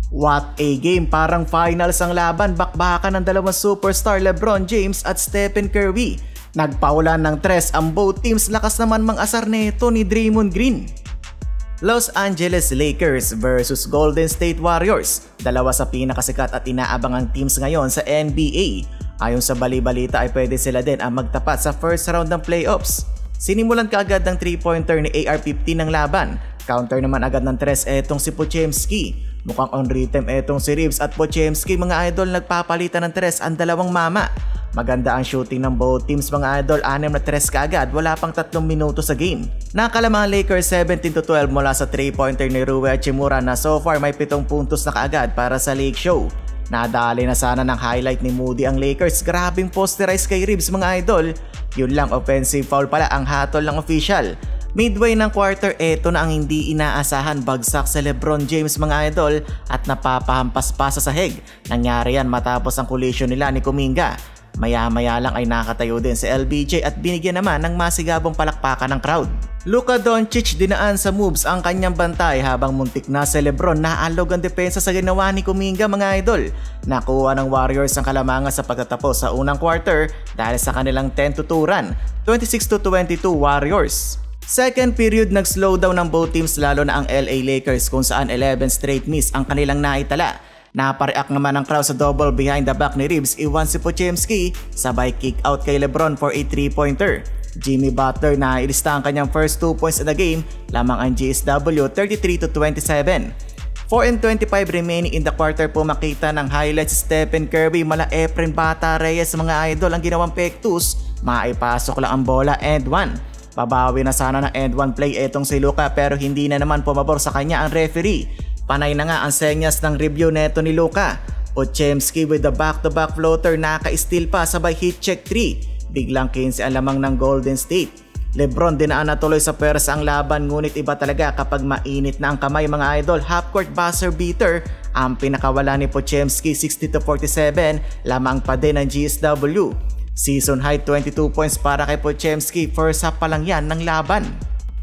What a game, parang finals ang laban, bakbakan ng dalawang superstar LeBron James at Stephen Curry. Nagpaulan ng tres ang both teams, lakas naman mang-asar neto ni Draymond Green. Los Angeles Lakers versus Golden State Warriors, dalawa sa pinakasikat at inaabangang teams ngayon sa NBA. Ayon sa bali-balita ay pwede sila din ang magtapat sa first round ng playoffs. Sinimulan kaagad ng 3-pointer ni AR-15 ng laban. Counter naman agad ng tres etong si Podziemski. Mukhang on rhythm etong si Reeves at Podziemski, mga idol, nagpapalitan ng tres ang dalawang mama. Maganda ang shooting ng both teams, mga idol, 6 na tres kaagad, wala pang 3 minuto sa game. Nakalamang Lakers 17-12 mula sa 3-pointer ni Rui Hachimura na so far may 7 puntos na kaagad para sa Lake Show. Nadali na sana ng highlight ni Moody ang Lakers, grabing posterize kay Reeves, mga idol. Yun lang, offensive foul pala ang hatol ng official. Midway ng quarter, eto na ang hindi inaasahan, bagsak sa LeBron James, mga idol, at napapahampas pa sa sahig. Nangyari yan matapos ang collision nila ni Kuminga. Maya-maya lang ay nakatayo din si LBJ at binigyan naman ng masigabong palakpakan ng crowd. Luka Doncic dinaan sa moves ang kanyang bantay habang muntik na si LeBron naalog ang depensa sa ginawa ni Kuminga, mga idol. Nakuha ng Warriors ang kalamangan sa pagtatapos sa unang quarter dahil sa kanilang 10-2 run, 26-22 Warriors. Second period, nag-slow down ng both teams, lalo na ang LA Lakers kung saan 11 straight miss ang kanilang naitala. Napareact naman ang crowd sa double behind the back ni Reeves, iwan si Podziemski, sabay kick out kay LeBron for a 3-pointer. Jimmy Butler na ilista ang kanyang first 2 points in the game, lamang ang GSW 33-27. 4:25 remaining in the quarter po, makita ng highlights Stephen Curry mala Efren Bata Reyes, mga idol, ang ginawang pektus, maipasok lang ang bola and 1. Babawi na sana ng end 1 play etong si Luka pero hindi na naman pumabor sa kanya ang referee. Panay na nga ang senyas ng review neto ni Luka. Podziemski with the back-to-back floater, naka-steal pa sabay hit check 3. Biglang 15 ang lamang ng Golden State. LeBron dinaan na tuloy sa pwersa ang laban, ngunit iba talaga kapag mainit na ang kamay, mga idol. Half-court buzzer beater ang pinakawala ni Podziemski, 60-47, lamang pa din ang GSW. Season high 22 points para kay Podziemski, first half pa lang yan ng laban.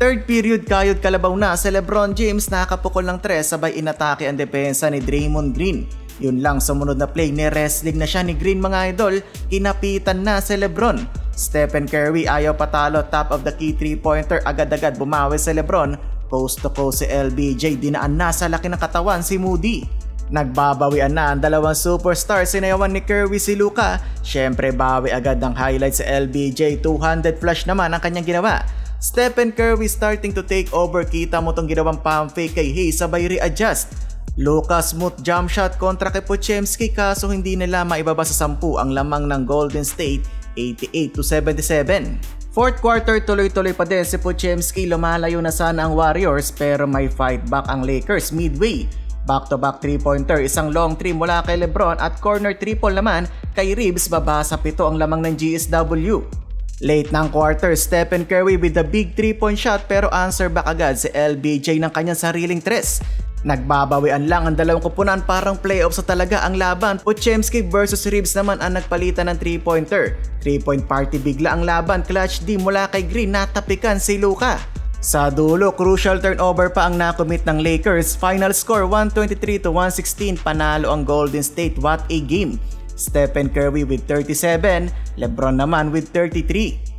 Third period, kayod kalabaw na si LeBron James, nakapukol ng tres sabay inatake ang depensa ni Draymond Green. Yun lang, sumunod na play ni wrestling na siya ni Green, mga idol, kinapitan na si LeBron. Stephen Curry ayaw patalo, top of the key 3-pointer, agad-agad bumawi si LeBron, post to post si LBJ, dinaan na sa laki ng katawan si Moody. Nagbabawian na ang dalawang superstar, sinayawan ni Curry si Luka. Syempre bawi agad ang highlight sa LBJ, 200 flush naman ang kanyang ginawa. Stephen Curry starting to take over, kita mo tong ginawang pump fake kay Hayes, sabay readjust. Luka smooth jump shot kontra kay Podziemski, kaso hindi nila maibaba sa 10 ang lamang ng Golden State, 88-77. Fourth quarter, tuloy-tuloy pa din si Podziemski, lumalayo na sana ang Warriors pero may fight back ang Lakers midway. Back-to-back 3-pointer, isang long 3 mula kay LeBron at corner triple naman kay Reeves, baba sa 7 ang lamang ng GSW. Late ng quarter, Stephen Curry with the big 3-point shot pero answer back agad si LBJ ng kanyang sariling tres. Nagbabawian lang ang dalawang kupunan, parang playoffs sa talaga ang laban. Podziemski versus Reeves naman ang nagpalitan ng 3-pointer. 3-point party bigla ang laban, clutch D mula kay Green, natapikan si Luka. Sa dulo, crucial turnover pa ang nakomit ng Lakers. Final score 123-116, panalo ang Golden State. What a game! Stephen Curry with 37, LeBron naman with 33.